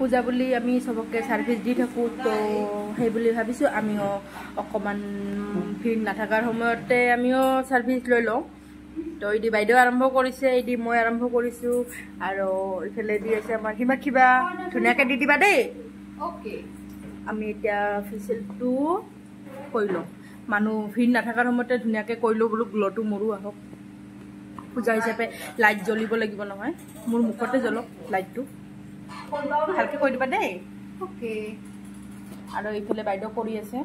পূজা বুলি আমি সবকে সাৰ্ভিস দি থাকো তো সেই বুলি ভাবিছো আমিও অকমান ভিড় নাথাকাৰ সময়তে আমিও সাৰ্ভিস লৈ লওঁ তো এই বাইদেউ আৰম্ভ কৰিছে এই মই আৰম্ভ কৰিছো আৰু ইফালে দি আছে আমাৰ কিবা ধুনীয়াকে দি দিবা দেই ওকে আমি এতিয়া ফেচিলটো কৰি লওঁ মানুহ ভিড় নাথাকাৰ সময়তে ধুনীয়াকে কৰিলো বোলো গ্লটো মৰু আহক পূজা হিচাপে লাইট জ্বলিব লাগিব নহয় মোৰ মুখতে জ্বলক লাইটটো ভালকে কৈ দিবা দেই ওকে আৰু ইফালে বাইদেউ কৰি আছে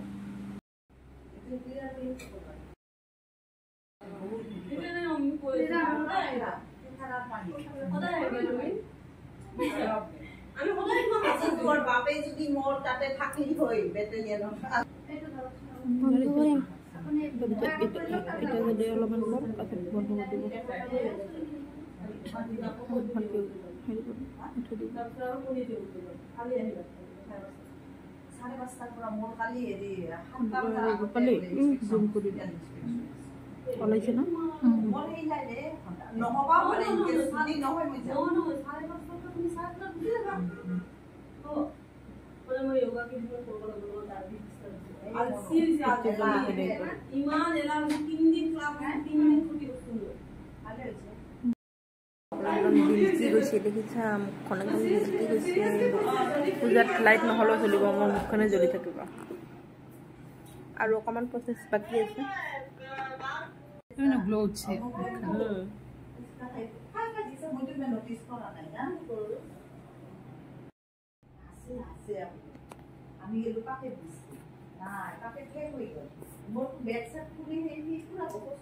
আমি সদায় ইমান আছে তোৰ বাপে যদি মোৰ তাতে থাকি হৈ বেটেলিয়ন আপুনি এটা যদি অলপমান বৰ পাছত বন্ধ কৰি দিব ভালকে হেৰি কৰি দিব খালি আহিবা 5:30 পৰা মোৰ কালি হেৰি 7টা পালি জুম কৰি দিয়া ওলাইছে না মোৰ হেই নাই ৰে নহবা মানে যদি নহয় মই যাও 5:30 তুমি 7টা দিয়ে যাবা তো মানে মই যোগা কি কৰিব লাগিব তাৰ বিস্তাৰ আৰু সিৰিয়াস ইমান এলা 3 দিন ক্লাব 3 দিন ছুটি করছিল ভালো হইছে বিলকি গৈছে দেখিছা মুখখনে বিলকি গৈছে পূজাত লাইট নহ'লেও চলিব মোৰ মুখখনে জ্বলি থাকিব আৰু অকমান প্ৰচেছ বাকী আছে গ্লো উঠছে আমি এলো পাকে দিছি না পাকে কে হই গেল মোর ব্যাগ সেট খুলি হেই পুরা বকস